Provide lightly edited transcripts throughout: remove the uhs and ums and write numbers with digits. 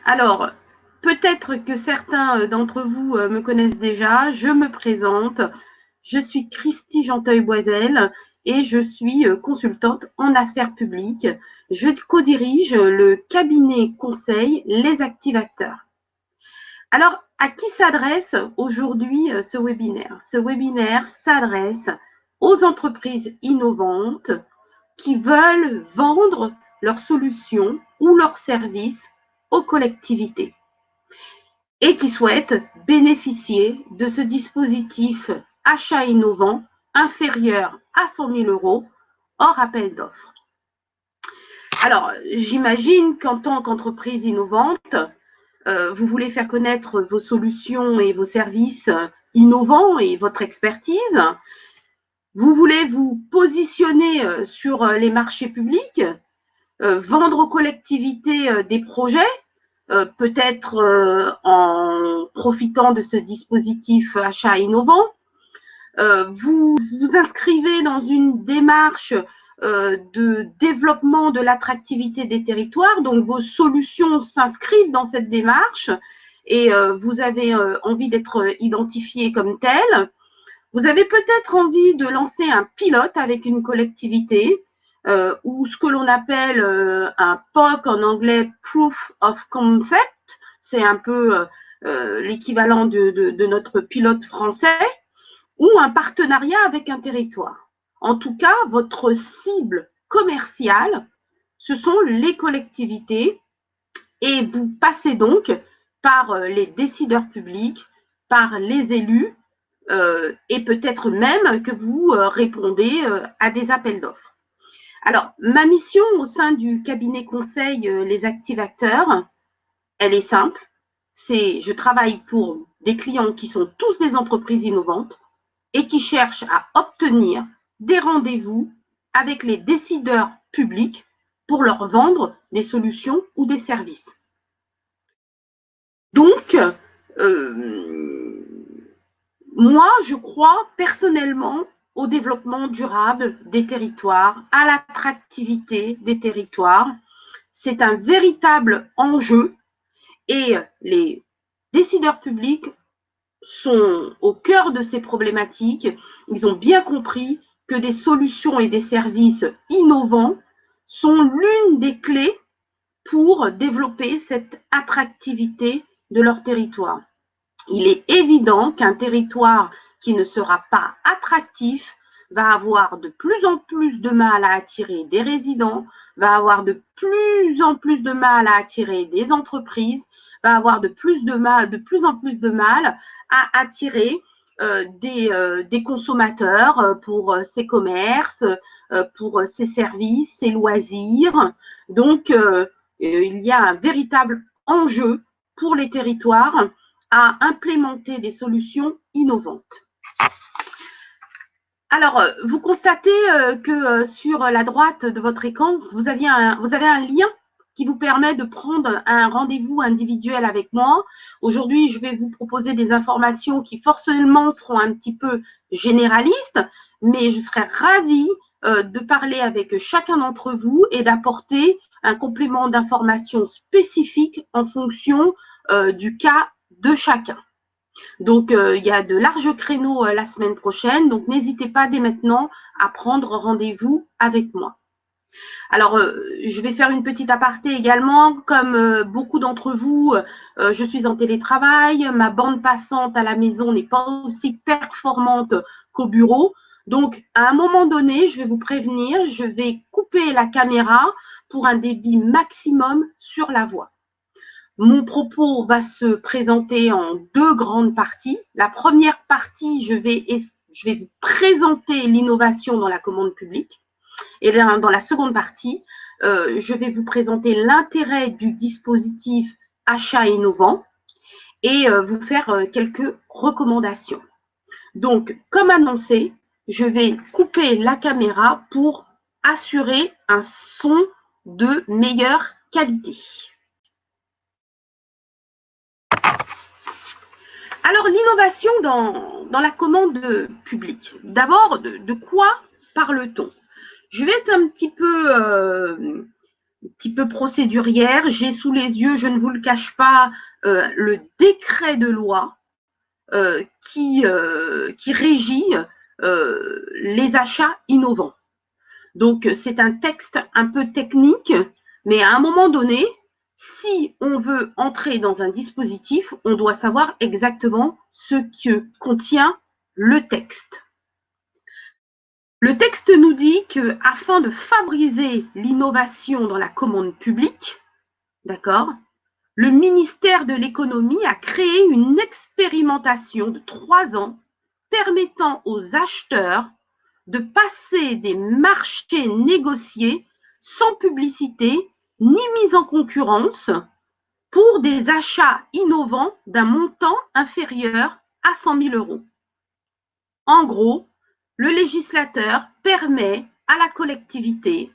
Alors, peut-être que certains d'entre vous me connaissent déjà. Je me présente. Je suis Christy Genteuil-Boisel et je suis consultante en affaires publiques. Je co-dirige le cabinet conseil Les Activateurs. Alors, à qui s'adresse aujourd'hui ce webinaire? Ce webinaire s'adresse aux entreprises innovantes qui veulent vendre leurs solutions ou leurs services aux collectivités et qui souhaitent bénéficier de ce dispositif achat innovant inférieur à 100 000 € hors appel d'offres. Alors, j'imagine qu'en tant qu'entreprise innovante, vous voulez faire connaître vos solutions et vos services innovants et votre expertise. Vous voulez vous positionner sur les marchés publics, vendre aux collectivités des projets, peut-être en profitant de ce dispositif achat innovant. Vous vous inscrivez dans une démarche de développement de l'attractivité des territoires, donc vos solutions s'inscrivent dans cette démarche et vous avez envie d'être identifié comme tel. Vous avez peut-être envie de lancer un pilote avec une collectivité ou ce que l'on appelle un POC, en anglais Proof of Concept. C'est un peu l'équivalent de notre pilote français, ou un partenariat avec un territoire. En tout cas, votre cible commerciale, ce sont les collectivités et vous passez donc par les décideurs publics, par les élus et peut-être même que vous répondez à des appels d'offres. Alors, ma mission au sein du cabinet conseil Les Activateurs, elle est simple. Je travaille pour des clients qui sont tous des entreprises innovantes et qui cherchent à obtenir des rendez-vous avec les décideurs publics pour leur vendre des solutions ou des services. Donc, moi, je crois personnellement au développement durable des territoires, à l'attractivité des territoires. C'est un véritable enjeu et les décideurs publics sont au cœur de ces problématiques. Ils ont bien compris que des solutions et des services innovants sont l'une des clés pour développer cette attractivité de leur territoire. Il est évident qu'un territoire qui ne sera pas attractif va avoir de plus en plus de mal à attirer des résidents, va avoir de plus en plus de mal à attirer des entreprises, va avoir de plus en plus de mal à attirer des consommateurs pour ses commerces, pour ses services, ses loisirs. Donc, il y a un véritable enjeu pour les territoires à implémenter des solutions innovantes. Alors, vous constatez que sur la droite de votre écran, vous avez un lien qui vous permet de prendre un rendez-vous individuel avec moi. Aujourd'hui, je vais vous proposer des informations qui forcément seront un petit peu généralistes, mais je serai ravie de parler avec chacun d'entre vous et d'apporter un complément d'information spécifique en fonction du cas de chacun. Donc, il y a de larges créneaux la semaine prochaine, donc n'hésitez pas dès maintenant à prendre rendez-vous avec moi. Alors, je vais faire une petite aparté également. Comme beaucoup d'entre vous, je suis en télétravail. Ma bande passante à la maison n'est pas aussi performante qu'au bureau. Donc, à un moment donné, je vais vous prévenir, je vais couper la caméra pour un débit maximum sur la voix. Mon propos va se présenter en deux grandes parties. La première partie, je vais vous présenter l'innovation dans la commande publique. Et dans la seconde partie, je vais vous présenter l'intérêt du dispositif achat innovant et vous faire quelques recommandations. Donc, comme annoncé, je vais couper la caméra pour assurer un son de meilleure qualité. Alors, l'innovation dans la commande publique. D'abord, de quoi parle-t-on? Je vais être un petit peu un petit peu procédurière. J'ai sous les yeux, je ne vous le cache pas, le décret de loi qui régit les achats innovants. Donc, c'est un texte un peu technique, mais à un moment donné, si on veut entrer dans un dispositif, on doit savoir exactement ce que contient le texte. Le texte nous dit que, afin de favoriser l'innovation dans la commande publique, d'accord, le ministère de l'économie a créé une expérimentation de 3 ans permettant aux acheteurs de passer des marchés négociés sans publicité ni mise en concurrence pour des achats innovants d'un montant inférieur à 100 000 euros. En gros, le législateur permet à la collectivité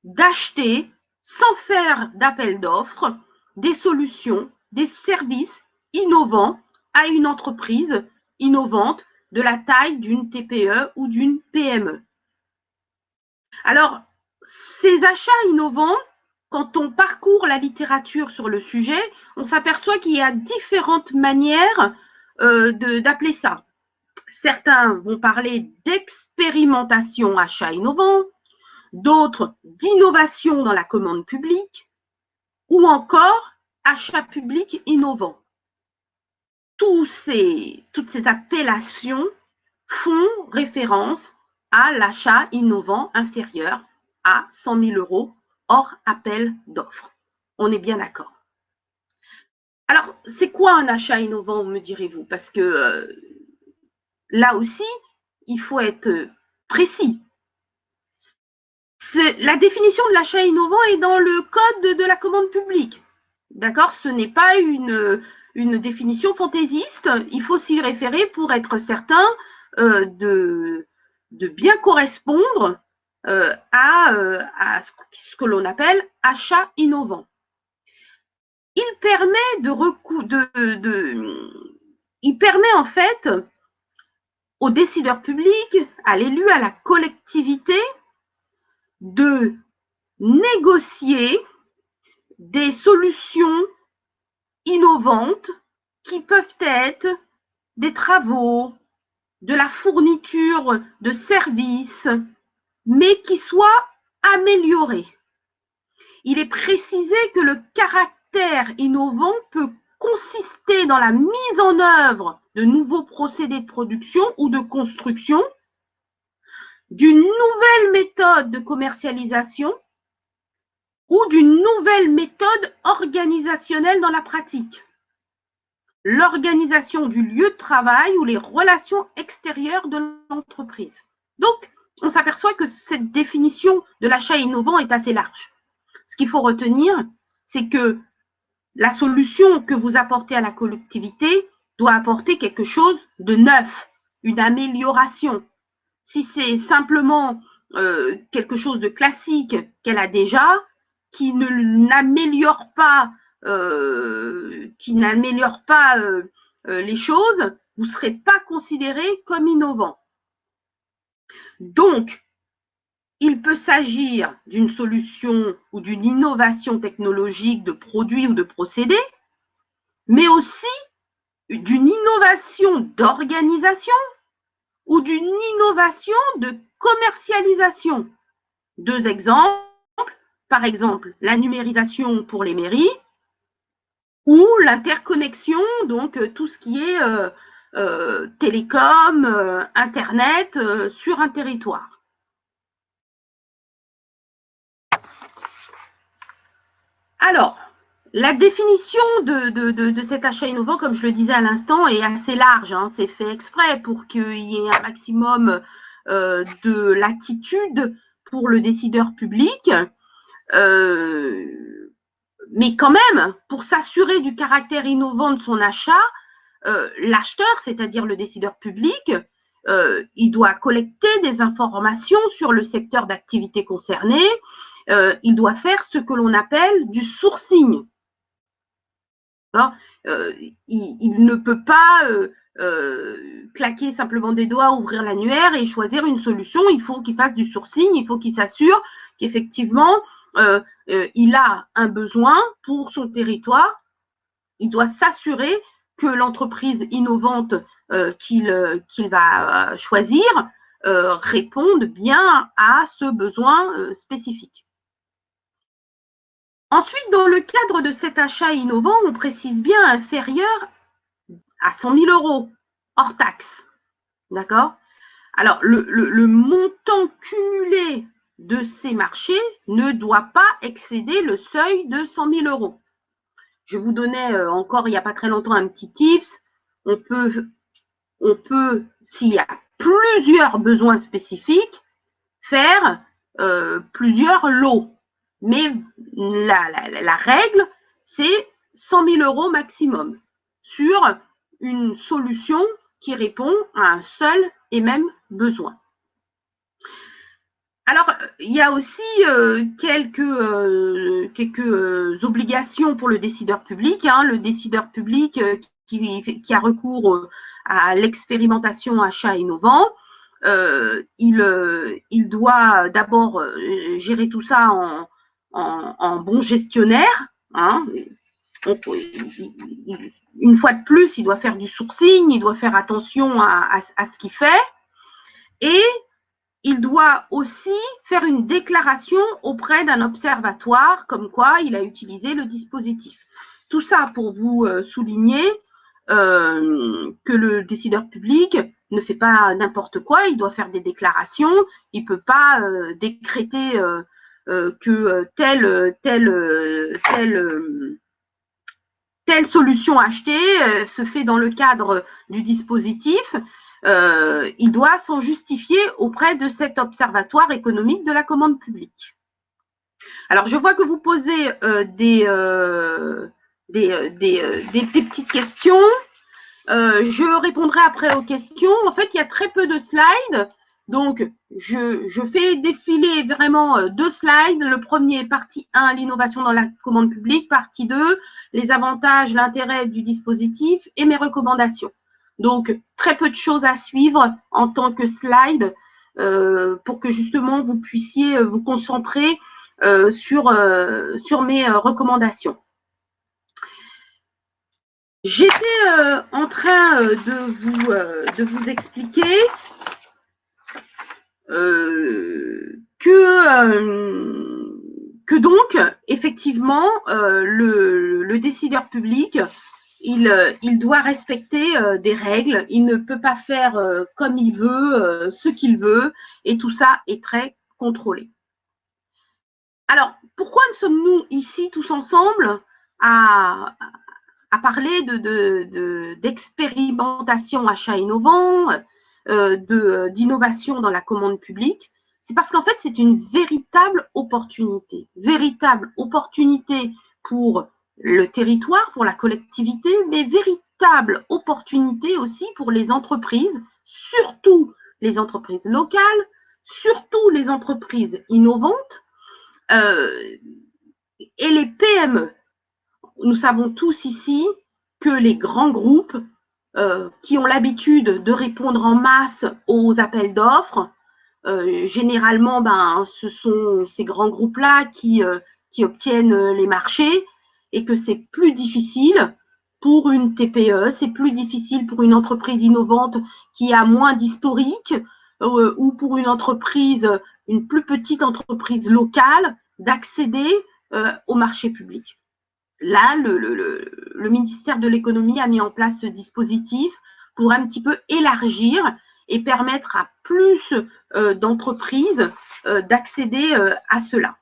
d'acheter, sans faire d'appel d'offres, des solutions, des services innovants à une entreprise innovante de la taille d'une TPE ou d'une PME. Alors, ces achats innovants, quand on parcourt la littérature sur le sujet, on s'aperçoit qu'il y a différentes manières d'appeler ça. Certains vont parler d'expérimentation achat innovant, d'autres d'innovation dans la commande publique, ou encore achat public innovant. Toutes ces appellations font référence à l'achat innovant inférieur à 100 000 euros hors appel d'offres. On est bien d'accord. Alors, c'est quoi un achat innovant, me direz-vous? Parce que là aussi, il faut être précis. La définition de l'achat innovant est dans le code de la commande publique. D'accord? Ce n'est pas une définition fantaisiste. Il faut s'y référer pour être certain de bien correspondre à ce que l'on appelle achat innovant. Il permet en fait aux décideurs publics, à l'élu, à la collectivité, de négocier des solutions innovantes qui peuvent être des travaux, de la fourniture de services, mais qui soient améliorés. Il est précisé que le caractère innovant peut consister dans la mise en œuvre de nouveaux procédés de production ou de construction, d'une nouvelle méthode de commercialisation ou d'une nouvelle méthode organisationnelle dans la pratique, l'organisation du lieu de travail ou les relations extérieures de l'entreprise. Donc, on s'aperçoit que cette définition de l'achat innovant est assez large. Ce qu'il faut retenir, c'est que la solution que vous apportez à la collectivité doit apporter quelque chose de neuf, une amélioration. Si c'est simplement quelque chose de classique qu'elle a déjà, qui n'améliore pas, les choses, vous ne serez pas considéré comme innovant. Donc, il peut s'agir d'une solution ou d'une innovation technologique de produits ou de procédés, mais aussi d'une innovation d'organisation ou d'une innovation de commercialisation. 2 exemples, par exemple la numérisation pour les mairies ou l'interconnexion, donc tout ce qui est télécom, Internet sur un territoire. Alors, la définition de cet achat innovant, comme je le disais à l'instant, est assez large. Hein. C'est fait exprès pour qu'il y ait un maximum de latitude pour le décideur public. Mais quand même, pour s'assurer du caractère innovant de son achat, l'acheteur, c'est-à-dire le décideur public, il doit collecter des informations sur le secteur d'activité concerné. Il doit faire ce que l'on appelle du sourcing. Il ne peut pas claquer simplement des doigts, ouvrir l'annuaire et choisir une solution. Il faut qu'il fasse du sourcing, il faut qu'il s'assure qu'effectivement, il a un besoin pour son territoire, il doit s'assurer que l'entreprise innovante qu'il va choisir réponde bien à ce besoin spécifique. Ensuite, dans le cadre de cet achat innovant, on précise bien inférieur à 100 000 € hors taxe. D'accord? Alors, le montant cumulé de ces marchés ne doit pas excéder le seuil de 100 000 €. Je vous donnais encore il n'y a pas très longtemps un petit tips. On peut, s'il y a plusieurs besoins spécifiques, faire plusieurs lots. Mais la règle, c'est 100 000 € maximum sur une solution qui répond à un seul et même besoin. Alors, il y a aussi quelques obligations pour le décideur public. Le décideur public qui a recours à l'expérimentation achat innovant, il doit d'abord gérer tout ça en bon gestionnaire. Une fois de plus, il doit faire du sourcing, il doit faire attention à ce qu'il fait. Et il doit aussi faire une déclaration auprès d'un observatoire comme quoi il a utilisé le dispositif. Tout ça pour vous souligner que le décideur public ne fait pas n'importe quoi, il doit faire des déclarations, il ne peut pas décréter que telle solution achetée se fait dans le cadre du dispositif. Il doit s'en justifier auprès de cet observatoire économique de la commande publique. Alors, je vois que vous posez des petites questions. Je répondrai après aux questions. En fait, il y a très peu de slides. Donc, je fais défiler vraiment 2 slides. Le premier, partie 1, l'innovation dans la commande publique. Partie 2, les avantages, l'intérêt du dispositif et mes recommandations. Donc, très peu de choses à suivre en tant que slide pour que justement vous puissiez vous concentrer sur mes recommandations. J'étais en train de vous expliquer que donc, effectivement, le décideur public, il doit respecter des règles, il ne peut pas faire comme il veut, ce qu'il veut, et tout ça est très contrôlé. Alors, pourquoi sommes-nous ici tous ensemble à parler d'expérimentation achat innovant, d'innovation dans la commande publique? C'est parce qu'en fait, c'est une véritable opportunité pour le territoire, pour la collectivité, mais véritable opportunité aussi pour les entreprises, surtout les entreprises locales, surtout les entreprises innovantes et les PME. Nous savons tous ici que les grands groupes qui ont l'habitude de répondre en masse aux appels d'offres, généralement, ce sont ces grands groupes-là qui obtiennent les marchés et que c'est plus difficile pour une TPE, c'est plus difficile pour une entreprise innovante qui a moins d'historique ou pour une plus petite entreprise locale d'accéder au marché public. Là, le ministère de l'économie a mis en place ce dispositif pour un petit peu élargir et permettre à plus d'entreprises d'accéder à cela.